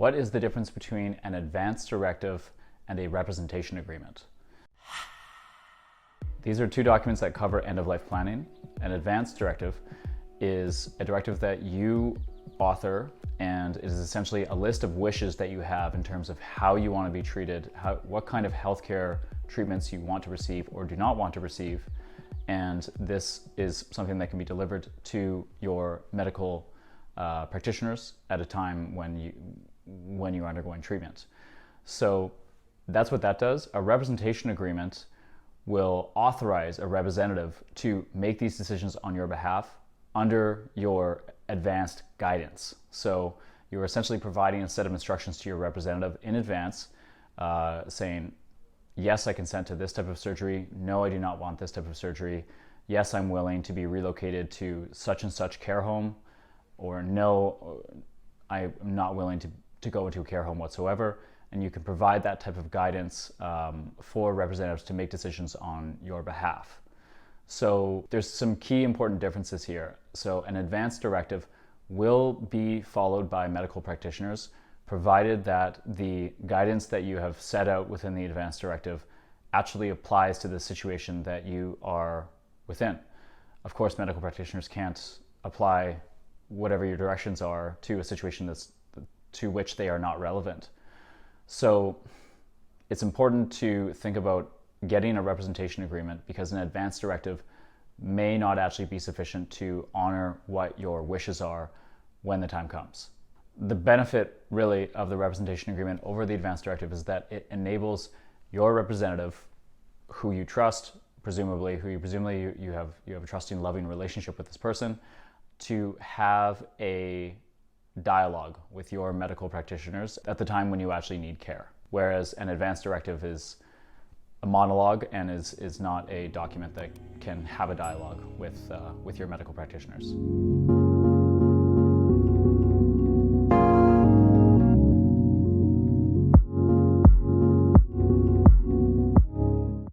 What is the difference between an advance directive and a representation agreement? These are two documents that cover end-of-life planning. An advance directive is a directive that you author, and it is essentially a list of wishes that you have in terms of how you want to be treated, what kind of healthcare treatments you want to receive or do not want to receive. And this is something that can be delivered to your medical practitioners at a time when you're undergoing treatment. So that's what that does. A representation agreement will authorize a representative to make these decisions on your behalf under your advanced guidance. So you're essentially providing a set of instructions to your representative in advance, saying, yes, I consent to this type of surgery. No, I do not want this type of surgery. Yes, I'm willing to be relocated to such and such care home, or no, I'm not willing to go into a care home whatsoever. And you can provide that type of guidance for representatives to make decisions on your behalf. So there's some key important differences here. So an advance directive will be followed by medical practitioners, provided that the guidance that you have set out within the advance directive actually applies to the situation that you are within. Of course, medical practitioners can't apply whatever your directions are to a situation to which they are not relevant. So it's important to think about getting a representation agreement, because an advance directive may not actually be sufficient to honor what your wishes are when the time comes. The benefit really of the representation agreement over the advance directive is that it enables your representative, who you trust, presumably you have a trusting, loving relationship with this person, to have a dialogue with your medical practitioners at the time when you actually need care. Whereas an advance directive is a monologue and is not a document that can have a dialogue with your medical practitioners.